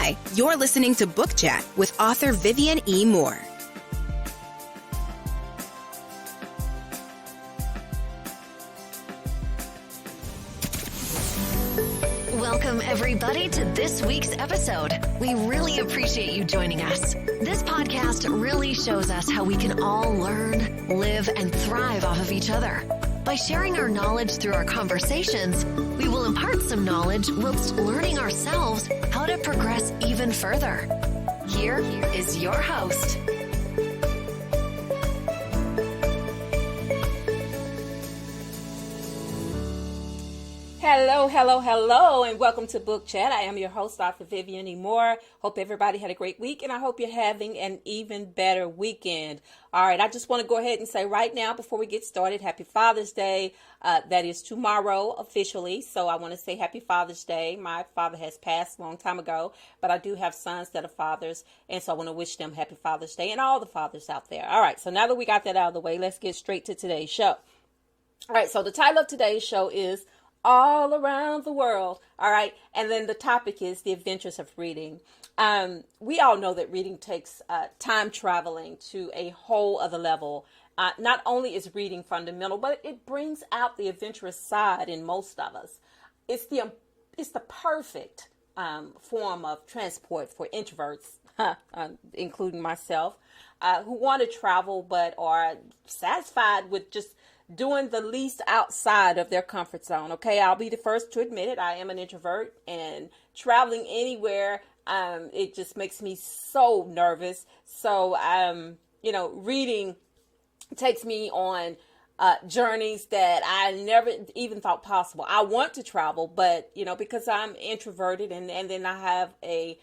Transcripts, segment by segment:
Hi, you're listening to Book Chat with author Vivian E. Moore. Welcome, everybody, to this week's episode. We really appreciate you joining us. This podcast really shows us how we can all learn, live, and thrive off of each other. By sharing our knowledge through our conversations, we will impart some knowledge whilst learning ourselves how to progress even further. Here is your host. Hello, and welcome to Book Chat. I am your host, Dr. Vivian E. Moore. Hope everybody had a great week, and I hope you're having an even better weekend. All right, I just want to go ahead and say right now, before we get started, Happy Father's Day. That is tomorrow officially, so I want to say Happy Father's Day. My father has passed a long time ago, but I do have sons that are fathers, and so I want to wish them Happy Father's Day and all the fathers out there. All right, so now that we got that out of the way, let's get straight to today's show. All right, so the title of today's show is All Around the World. All right. And then the topic is the adventures of reading. We all know that reading takes time traveling to a whole other level. Not only is reading fundamental, but it brings out the adventurous side in most of us. It's the perfect form of transport for introverts, including myself, who want to travel but are satisfied with just doing the least outside of their comfort zone. Okay, I'll be the first to admit it. I am an introvert, and traveling anywhere, it just makes me so nervous. So, reading takes me on journeys that I never even thought possible. I want to travel, but because I'm introverted, and then I have a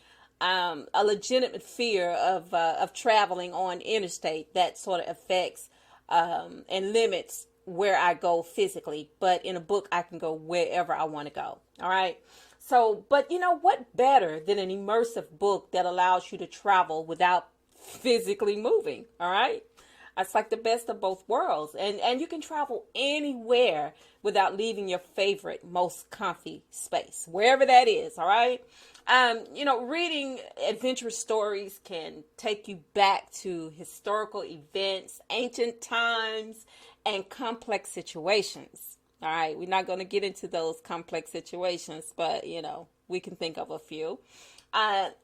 legitimate fear of traveling on interstate that sort of affects and limits where I go physically. But in a book, I can go wherever I want to go. All right. So, but what better than an immersive book that allows you to travel without physically moving? All right. It's like the best of both worlds. And you can travel anywhere without leaving your favorite, most comfy space, wherever that is. All right. Reading adventurous stories can take you back to historical events, ancient times, and complex situations. All right, we're not going to get into those complex situations, but, we can think of a few.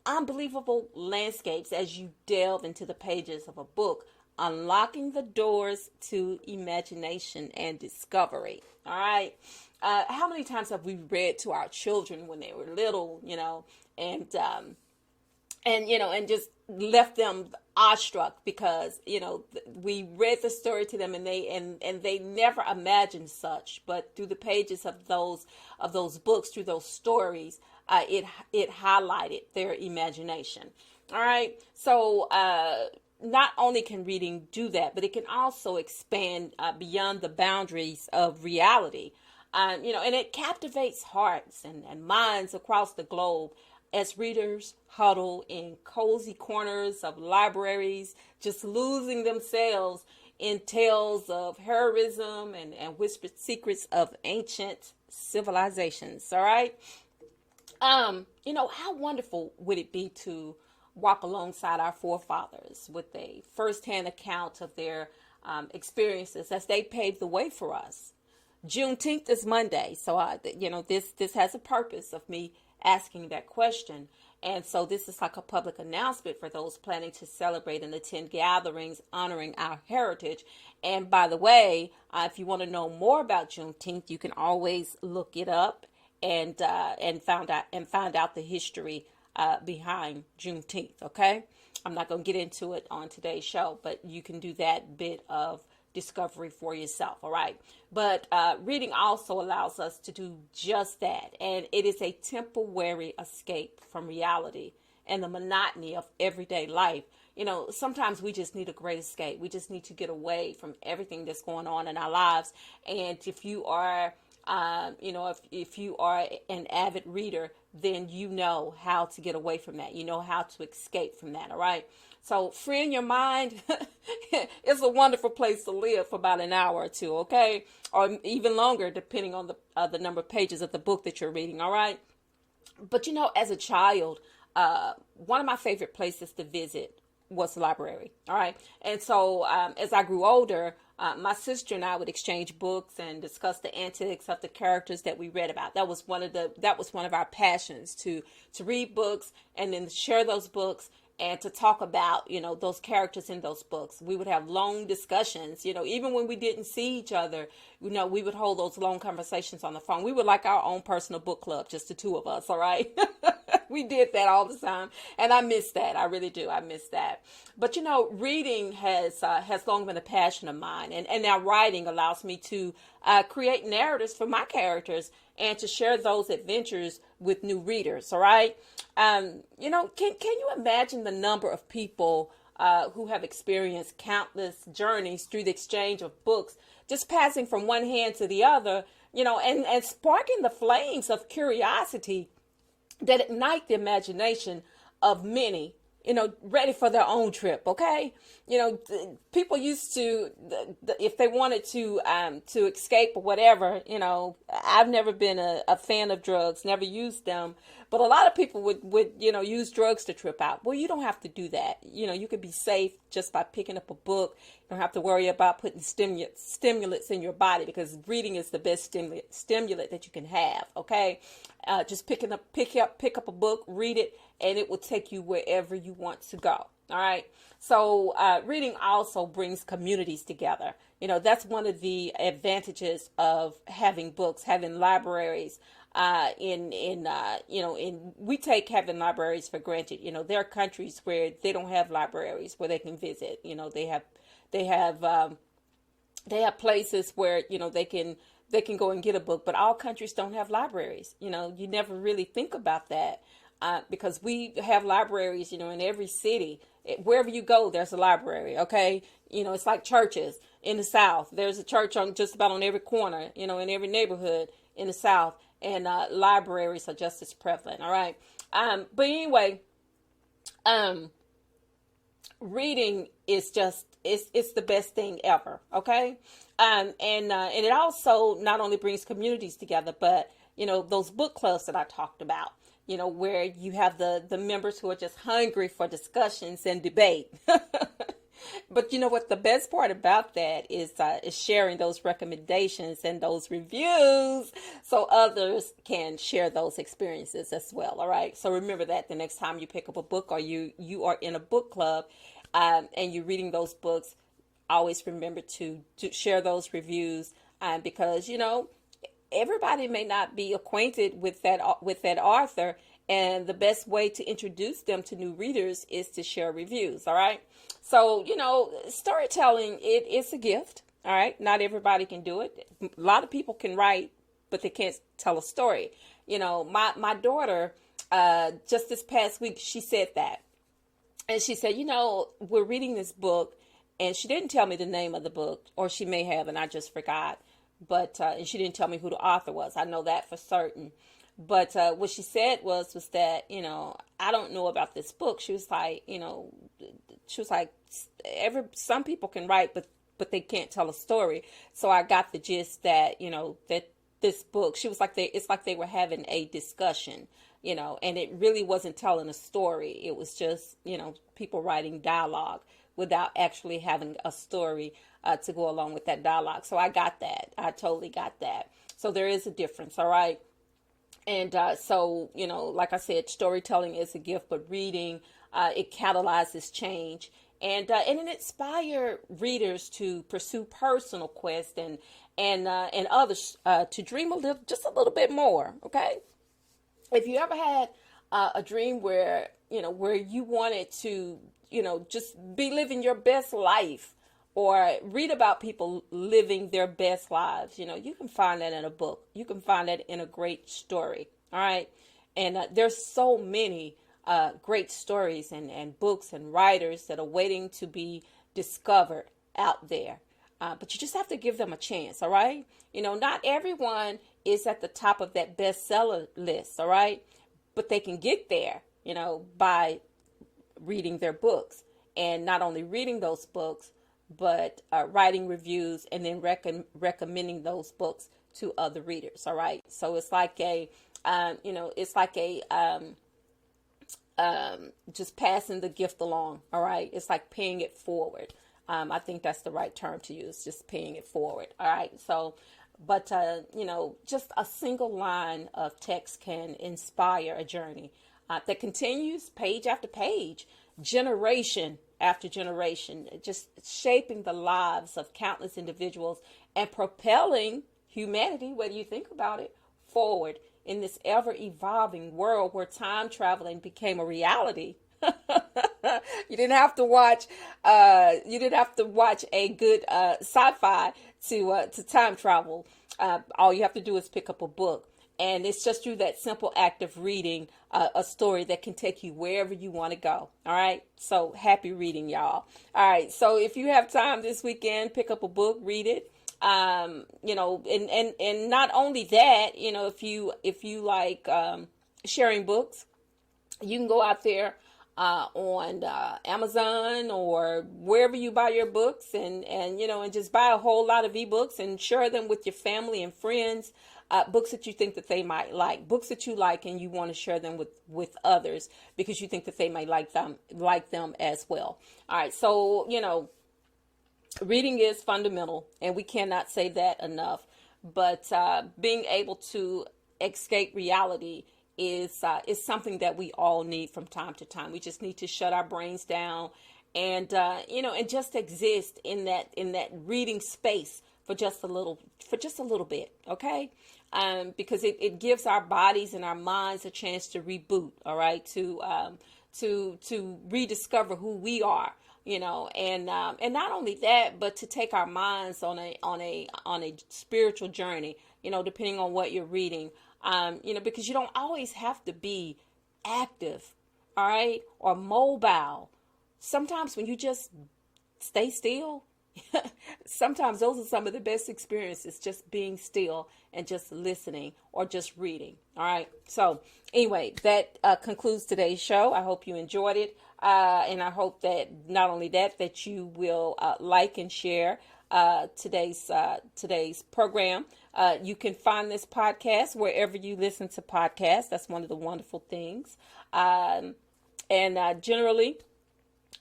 Unbelievable landscapes as you delve into the pages of a book, unlocking the doors to imagination and discovery. All right. How many times have we read to our children when they were little, and just left them awestruck because, we read the story to them and they never imagined such, but through the pages of those books, through those stories, it highlighted their imagination. All right. So, not only can reading do that, but it can also expand beyond the boundaries of reality. And it captivates hearts and minds across the globe as readers huddle in cozy corners of libraries, just losing themselves in tales of heroism and whispered secrets of ancient civilizations. All right. How wonderful would it be to walk alongside our forefathers with a firsthand account of their experiences as they paved the way for us. Juneteenth is Monday, so this has a purpose of me asking that question, and so this is like a public announcement for those planning to celebrate and attend gatherings honoring our heritage. And by the way, if you want to know more about Juneteenth, you can always look it up and find out the history behind Juneteenth. Okay, I'm not going to get into it on today's show, but you can do that bit of discovery for yourself. All right. But reading also allows us to do just that. And it is a temporary escape from reality and the monotony of everyday life. Sometimes we just need a great escape. We just need to get away from everything that's going on in our lives. And if you are, if you are an avid reader, then you know how to get away from that. You know how to escape from that. All right. So freeing your mind is a wonderful place to live for about an hour or two, okay? Or even longer, depending on the number of pages of the book that you're reading, all right? But, as a child, one of my favorite places to visit was the library. All right. And so as I grew older, my sister and I would exchange books and discuss the antics of the characters that we read about. That was one of our passions, to read books and then share those books and to talk about, those characters in those books. We would have long discussions, even when we didn't see each other, we would hold those long conversations on the phone. We were like our own personal book club, just the two of us. All right. We did that all the time. And I miss that. I really do. I miss that. But, reading has long been a passion of mine. And now writing allows me to create narratives for my characters and to share those adventures with new readers. All right. Can you imagine the number of people who have experienced countless journeys through the exchange of books, just passing from one hand to the other, and sparking the flames of curiosity that ignite the imagination of many, ready for their own trip. Okay. People used to, if they wanted to escape or whatever, I've never been a fan of drugs, never used them, but a lot of people would use drugs to trip out. Well, you don't have to do that. You could be safe just by picking up a book. You don't have to worry about putting stimulants in your body, because reading is the best stimulant that you can have. Okay. Just pick up a book, read it, and it will take you wherever you want to go. All right. So reading also brings communities together. That's one of the advantages of having books, having libraries. We take having libraries for granted. There are countries where they don't have libraries where they can visit. They have places where they can go and get a book, but all countries don't have libraries. You never really think about that. Because we have libraries, in every city. Wherever you go, there's a library, okay? It's like churches in the South. There's a church on just about on every corner, in every neighborhood in the South. And libraries are just as prevalent, all right? But anyway, reading is just, it's the best thing ever, okay? And it also not only brings communities together, but, those book clubs that I talked about. Where you have the members who are just hungry for discussions and debate. But what the best part about that is sharing those recommendations and those reviews so others can share those experiences as well. All right. So remember that the next time you pick up a book or you are in a book club and you're reading those books, always remember to share those reviews because, everybody may not be acquainted with that author, and the best way to introduce them to new readers is to share reviews. All right. So, storytelling, it's a gift. All right. Not everybody can do it. A lot of people can write, but they can't tell a story. My daughter, just this past week, she said that. And she said, we're reading this book, and she didn't tell me the name of the book, or she may have, and I just forgot. But, and she didn't tell me who the author was. I know that for certain. But what she said was that, I don't know about this book. She was like, some people can write, but they can't tell a story. So I got the gist that, that this book, she was like, it's like they were having a discussion, and it really wasn't telling a story. It was just, people writing dialogue without actually having a story to go along with that dialogue. So I got that. I totally got that. So there is a difference. All right. And so, like I said, storytelling is a gift, but reading, it catalyzes change and it inspires readers to pursue personal quests and others to dream just a little bit more. Okay. If you ever had a dream where you wanted to, just be living your best life, or read about people living their best lives, you can find that in a book. You can find that in a great story. All right. And there's so many great stories and books and writers that are waiting to be discovered out there. But you just have to give them a chance. All right. Not everyone is at the top of that bestseller list. All right. But they can get there, by reading their books, and not only reading those books, but writing reviews and then recommending those books to other readers. All right. So it's like a just passing the gift along. All right. It's like paying it forward. I think that's the right term to use, just paying it forward. All right. So, but, just a single line of text can inspire a journey that continues page after page, generation after generation, just shaping the lives of countless individuals and propelling humanity, whether you think about it, forward in this ever-evolving world where time traveling became a reality. You didn't have to watch a good sci-fi to time travel. All you have to do is pick up a book. And it's just through that simple act of reading a story that can take you wherever you want to go. All right. So happy reading, y'all. All right. So if you have time this weekend, pick up a book, read it. And not only that, if you like sharing books, you can go out there on Amazon or wherever you buy your books and just buy a whole lot of ebooks and share them with your family and friends. Books that you think that they might like, books that you like, and you want to share them with others because you think that they might like them as well. All right. So, reading is fundamental, and we cannot say that enough. But being able to escape reality is something that we all need from time to time. We just need to shut our brains down and just exist in that reading space for just a little bit. Okay. Because it gives our bodies and our minds a chance to reboot. All right. To rediscover who we are. And not only that, but to take our minds on a spiritual journey, depending on what you're reading, because you don't always have to be active, all right, or mobile. Sometimes when you just stay still, sometimes those are some of the best experiences, just being still and just listening or just reading. All right. So anyway, that concludes today's show. I hope you enjoyed it. And I hope that not only that you will like and share today's program. You can find this podcast wherever you listen to podcasts. That's one of the wonderful things. And generally,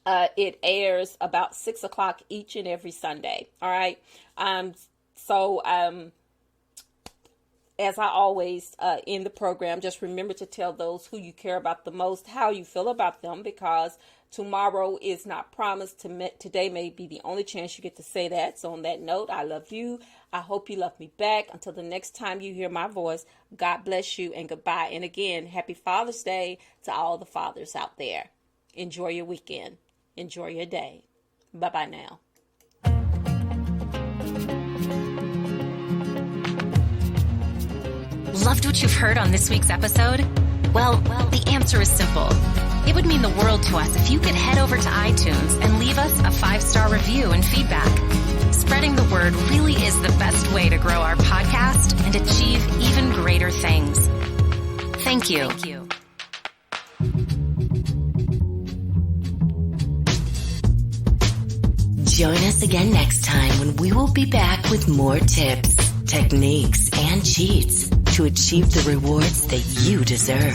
it airs about 6 o'clock each and every Sunday. All right. So as I always end the program, just remember to tell those who you care about the most how you feel about them, because tomorrow is not promised. Today may be the only chance you get to say that. So on that note, I love you. I hope you love me back. Until the next time you hear my voice, God bless you and goodbye. And again, happy Father's Day to all the fathers out there. Enjoy your weekend. Enjoy your day. Bye-bye now. Loved what you've heard on this week's episode? Well, the answer is simple. It would mean the world to us if you could head over to iTunes and leave us a 5-star review and feedback. Spreading the word really is the best way to grow our podcast and achieve even greater things. Thank you. Join us again next time when we will be back with more tips, techniques, and cheats to achieve the rewards that you deserve.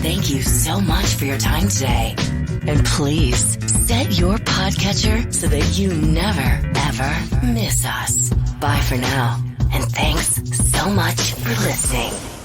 Thank you so much for your time today. And please set your podcatcher so that you never, ever miss us. Bye for now. And thanks so much for listening.